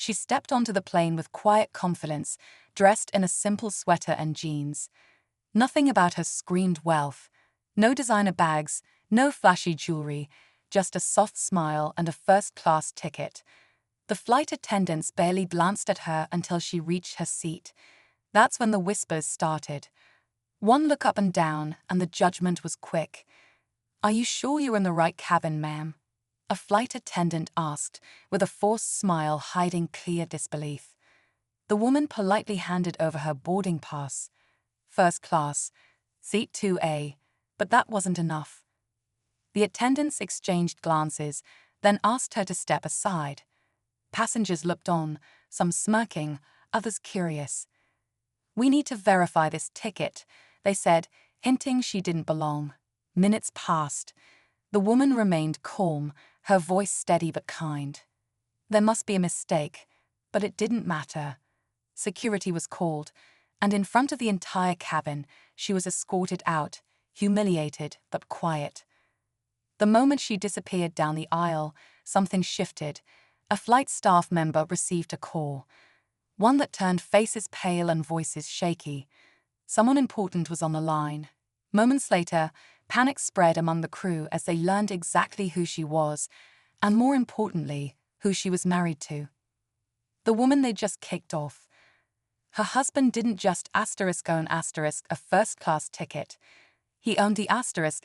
She stepped onto the plane with quiet confidence, dressed in a simple sweater and jeans. Nothing about her screamed wealth. No designer bags, no flashy jewelry, just a soft smile and a first-class ticket. The flight attendants barely glanced at her until she reached her seat. That's when the whispers started. One look up and down, and the judgment was quick. "Are you sure you're in the right cabin, ma'am?" a flight attendant asked, with a forced smile hiding clear disbelief. The woman politely handed over her boarding pass. First class, seat 2A, but that wasn't enough. The attendants exchanged glances, then asked her to step aside. Passengers looked on, some smirking, others curious. "We need to verify this ticket," they said, hinting she didn't belong. Minutes passed. The woman remained calm, her voice steady but kind. There must be a mistake, but it didn't matter. Security was called, and in front of the entire cabin, she was escorted out, humiliated but quiet. The moment she disappeared down the aisle, something shifted. A flight staff member received a call, one that turned faces pale and voices shaky. Someone important was on the line. Moments later, panic spread among the crew as they learned exactly who she was, and more importantly, who she was married to. The woman they just kicked off. Her husband didn't just own a first-class ticket. He owned the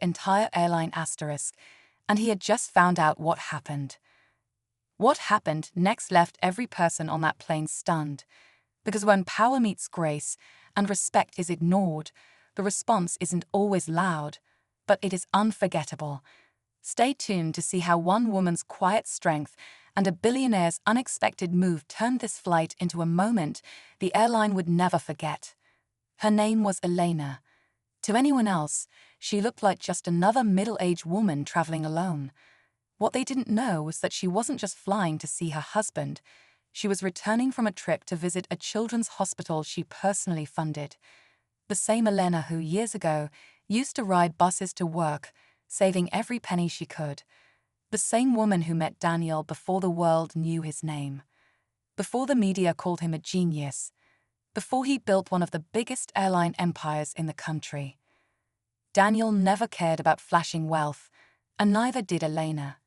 entire airline, and he had just found out what happened. What happened next left every person on that plane stunned, because when power meets grace and respect is ignored, the response isn't always loud, but it is unforgettable. Stay tuned to see how one woman's quiet strength and a billionaire's unexpected move turned this flight into a moment the airline would never forget. Her name was Elena. To anyone else, she looked like just another middle-aged woman traveling alone. What they didn't know was that she wasn't just flying to see her husband. She was returning from a trip to visit a children's hospital she personally funded. The same Elena who, years ago, used to ride buses to work, saving every penny she could. The same woman who met Daniel before the world knew his name. Before the media called him a genius. Before he built one of the biggest airline empires in the country. Daniel never cared about flashing wealth, and neither did Elena.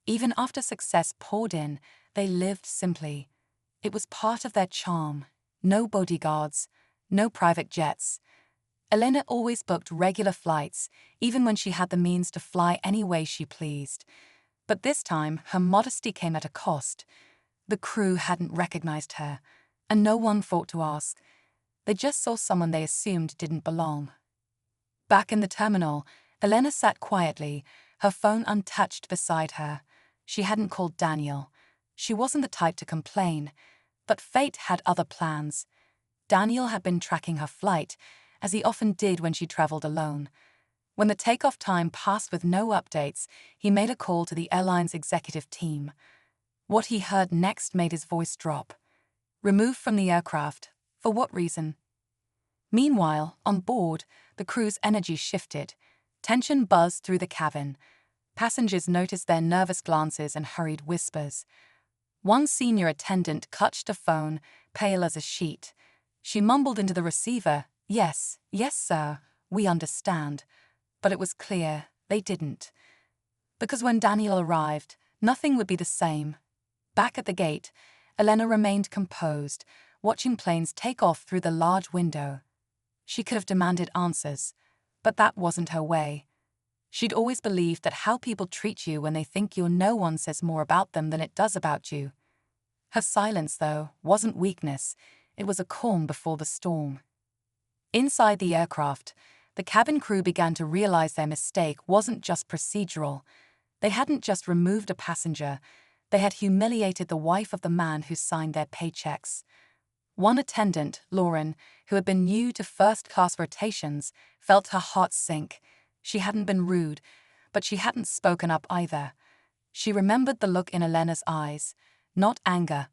Even after success poured in, they lived simply. It was part of their charm. No bodyguards, no private jets. Elena always booked regular flights, even when she had the means to fly any way she pleased. But this time, her modesty came at a cost. The crew hadn't recognized her, and no one thought to ask. They just saw someone they assumed didn't belong. Back in the terminal, Elena sat quietly, her phone untouched beside her. She hadn't called Daniel. She wasn't the type to complain, but fate had other plans. Daniel had been tracking her flight, as he often did when she traveled alone. When the takeoff time passed with no updates, he made a call to the airline's executive team. What he heard next made his voice drop. Removed from the aircraft. For what reason? Meanwhile, on board, the crew's energy shifted. Tension buzzed through the cabin. Passengers noticed their nervous glances and hurried whispers. One senior attendant clutched a phone, pale as a sheet. She mumbled into the receiver, "Yes, yes, sir, we understand." But it was clear they didn't. Because when Daniel arrived, nothing would be the same. Back at the gate, Elena remained composed, watching planes take off through the large window. She could have demanded answers, but that wasn't her way. She'd always believed that how people treat you when they think you're no one says more about them than it does about you. Her silence, though, wasn't weakness. It was a calm before the storm. Inside the aircraft, the cabin crew began to realize their mistake wasn't just procedural. They hadn't just removed a passenger. They had humiliated the wife of the man who signed their paychecks. One attendant, Lauren, who had been new to first-class rotations, felt her heart sink. She hadn't been rude, but she hadn't spoken up either. She remembered the look in Elena's eyes, not anger,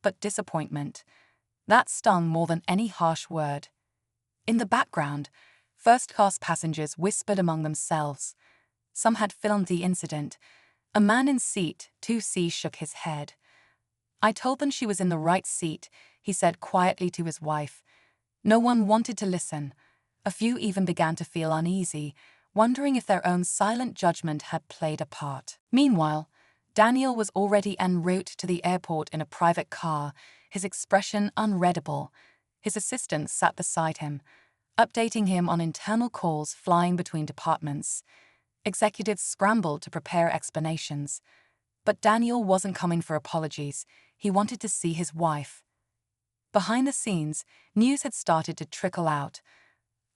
but disappointment. That stung more than any harsh word. In the background, first-class passengers whispered among themselves. Some had filmed the incident. A man in seat 2C shook his head. "I told them she was in the right seat," he said quietly to his wife. No one wanted to listen. A few even began to feel uneasy, wondering if their own silent judgment had played a part. Meanwhile, Daniel was already en route to the airport in a private car, his expression unreadable. His assistant sat beside him, updating him on internal calls flying between departments. Executives scrambled to prepare explanations. But Daniel wasn't coming for apologies. He wanted to see his wife. Behind the scenes, news had started to trickle out.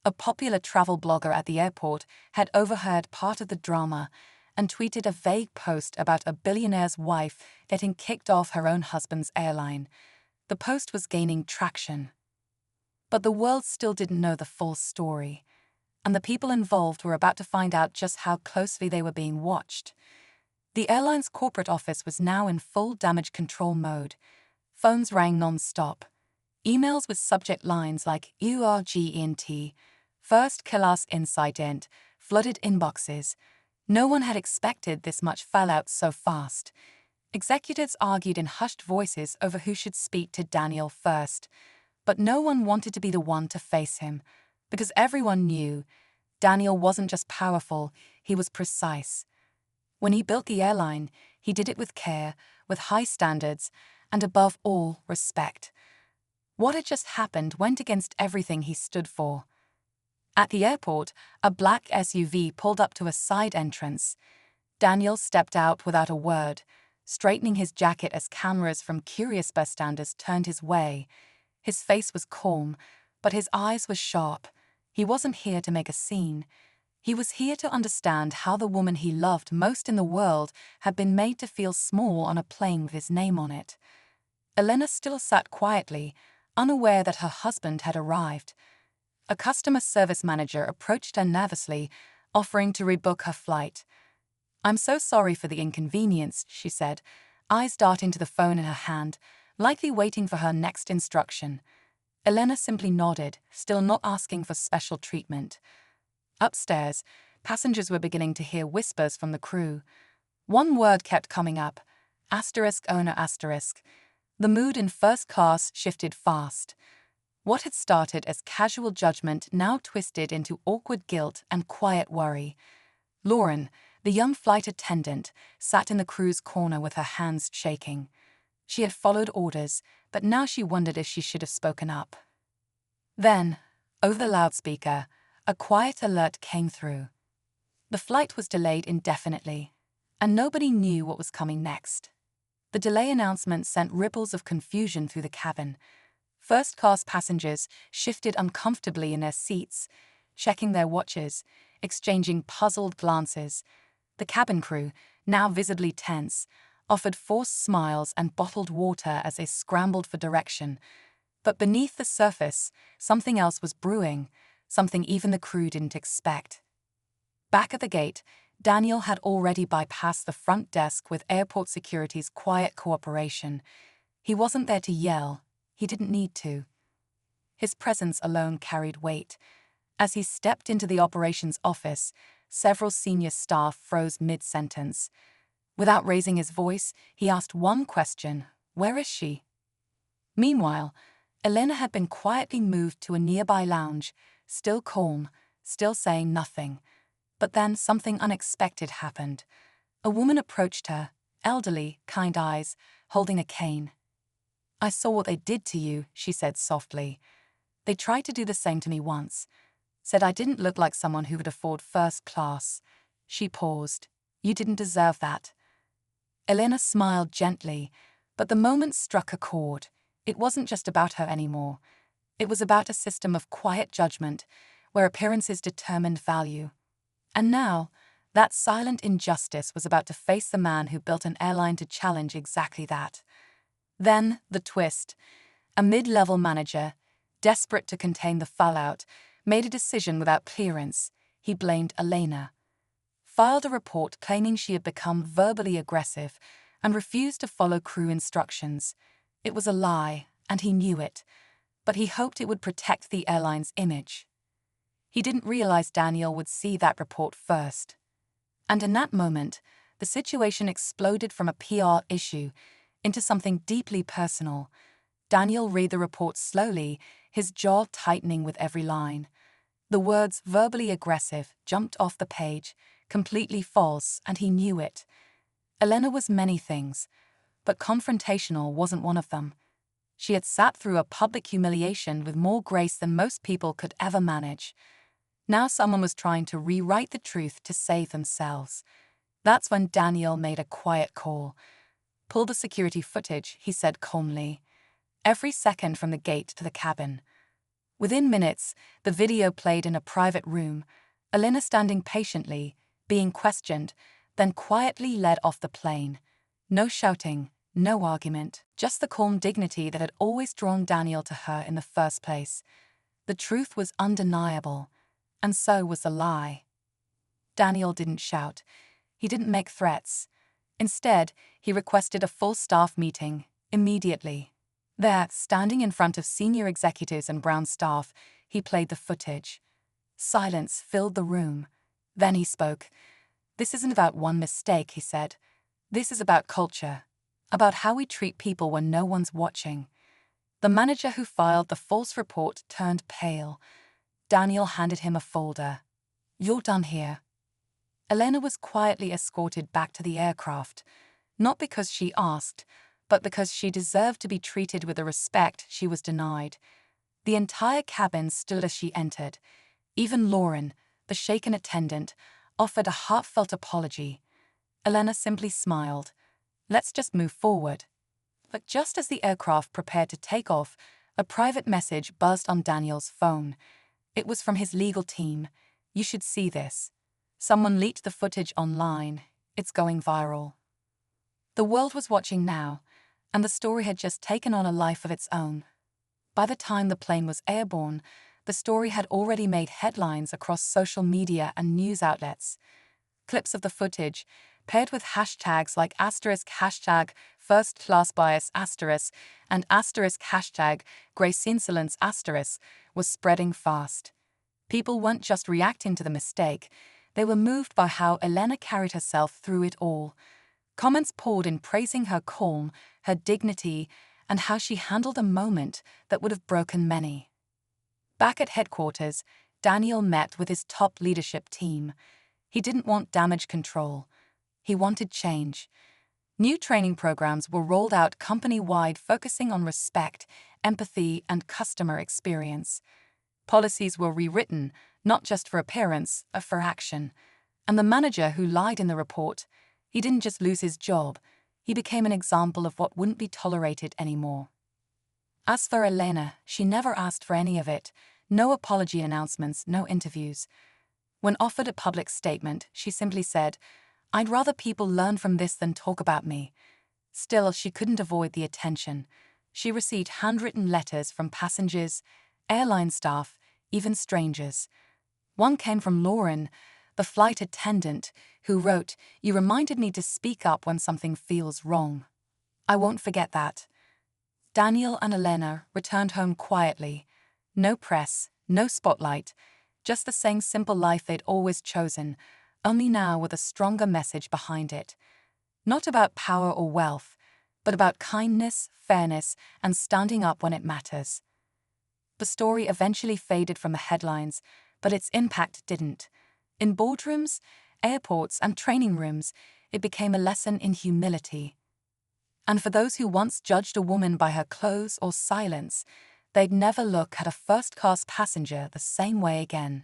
A popular travel blogger at the airport had overheard part of the drama and tweeted a vague post about a billionaire's wife getting kicked off her own husband's airline. The post was gaining traction. But the world still didn't know the full story, and the people involved were about to find out just how closely they were being watched. The airline's corporate office was now in full damage control mode. Phones rang non-stop. Emails with subject lines like URGENT, First Class Incident, flooded inboxes. No one had expected this much fallout so fast. Executives argued in hushed voices over who should speak to Daniel first, but no one wanted to be the one to face him, because everyone knew Daniel wasn't just powerful, he was precise. When he built the airline, he did it with care, with high standards, and above all, respect. What had just happened went against everything he stood for. At the airport, a black SUV pulled up to a side entrance. Daniel stepped out without a word, straightening his jacket as cameras from curious bystanders turned his way. His face was calm, but his eyes were sharp. He wasn't here to make a scene. He was here to understand how the woman he loved most in the world had been made to feel small on a plane with his name on it. Elena still sat quietly, unaware that her husband had arrived. A customer service manager approached her nervously, offering to rebook her flight. "I'm so sorry for the inconvenience," she said, eyes darting to the phone in her hand, likely waiting for her next instruction. Elena simply nodded, still not asking for special treatment. Upstairs, passengers were beginning to hear whispers from the crew. One word kept coming up: *owner*. The mood in first class shifted fast. What had started as casual judgment now twisted into awkward guilt and quiet worry. Lauren, the young flight attendant, sat in the crew's corner with her hands shaking. She had followed orders, but now she wondered if she should have spoken up. Then, over the loudspeaker, a quiet alert came through. The flight was delayed indefinitely, and nobody knew what was coming next. The delay announcement sent ripples of confusion through the cabin. First-class passengers shifted uncomfortably in their seats, checking their watches, exchanging puzzled glances. The cabin crew, now visibly tense, offered forced smiles and bottled water as they scrambled for direction. But beneath the surface, something else was brewing, something even the crew didn't expect. Back at the gate, Daniel had already bypassed the front desk with airport security's quiet cooperation. He wasn't there to yell. He didn't need to. His presence alone carried weight. As he stepped into the operations office, several senior staff froze mid-sentence. Without raising his voice, he asked one question: "Where is she?" Meanwhile, Elena had been quietly moved to a nearby lounge, still calm, still saying nothing. But then something unexpected happened. A woman approached her, elderly, kind eyes, holding a cane. "I saw what they did to you," she said softly. "They tried to do the same to me once. Said I didn't look like someone who could afford first class." She paused. "You didn't deserve that." Elena smiled gently, but the moment struck a chord. It wasn't just about her anymore. It was about a system of quiet judgment, where appearances determined value. And now, that silent injustice was about to face the man who built an airline to challenge exactly that. Then, the twist. A mid-level manager, desperate to contain the fallout, made a decision without clearance. He blamed Elena. Filed a report claiming she had become verbally aggressive and refused to follow crew instructions. It was a lie, and he knew it, but he hoped it would protect the airline's image. He didn't realize Daniel would see that report first. And in that moment, the situation exploded from a PR issue into something deeply personal. Daniel read the report slowly, his jaw tightening with every line. The words verbally aggressive jumped off the page, completely false, and he knew it. Elena was many things, but confrontational wasn't one of them. She had sat through a public humiliation with more grace than most people could ever manage. Now someone was trying to rewrite the truth to save themselves. That's when Daniel made a quiet call. "Pull the security footage," he said calmly. "Every second from the gate to the cabin." Within minutes, the video played in a private room, Elena standing patiently, being questioned, then quietly led off the plane. No shouting, no argument, just the calm dignity that had always drawn Daniel to her in the first place. The truth was undeniable, and so was the lie. Daniel didn't shout. He didn't make threats. Instead, he requested a full staff meeting, immediately. There, standing in front of senior executives and Brown staff, he played the footage. Silence filled the room. Then he spoke. "This isn't about one mistake," he said. "This is about culture, about how we treat people when no one's watching." The manager who filed the false report turned pale. Daniel handed him a folder. "You're done here." Elena was quietly escorted back to the aircraft, not because she asked, but because she deserved to be treated with the respect she was denied. The entire cabin stood as she entered. Even Lauren, the shaken attendant, offered a heartfelt apology. Elena simply smiled. "Let's just move forward." But just as the aircraft prepared to take off, a private message buzzed on Daniel's phone. It was from his legal team. "You should see this. Someone leaked the footage online. It's going viral." The world was watching now, and the story had just taken on a life of its own. By the time the plane was airborne, the story had already made headlines across social media and news outlets. Clips of the footage, paired with hashtags like *hashtag first class bias and *hashtag grace insolence was spreading fast. People weren't just reacting to the mistake, they were moved by how Elena carried herself through it all. Comments poured in praising her calm, her dignity, and how she handled a moment that would have broken many. Back at headquarters, Daniel met with his top leadership team. He didn't want damage control. He wanted change. New training programs were rolled out company-wide, focusing on respect, empathy, and customer experience. Policies were rewritten, not just for appearance, but for action. And the manager who lied in the report, he didn't just lose his job, he became an example of what wouldn't be tolerated anymore. As for Elena, she never asked for any of it. No apology announcements, no interviews. When offered a public statement, she simply said, "I'd rather people learn from this than talk about me." Still, she couldn't avoid the attention. She received handwritten letters from passengers, airline staff, even strangers. One came from Lauren, the flight attendant, who wrote, "You reminded me to speak up when something feels wrong. I won't forget that." Daniel and Elena returned home quietly. No press, no spotlight, just the same simple life they'd always chosen, only now with a stronger message behind it. Not about power or wealth, but about kindness, fairness, and standing up when it matters. The story eventually faded from the headlines, but its impact didn't. In boardrooms, airports, and training rooms, it became a lesson in humility. And for those who once judged a woman by her clothes or silence, they'd never look at a first-class passenger the same way again.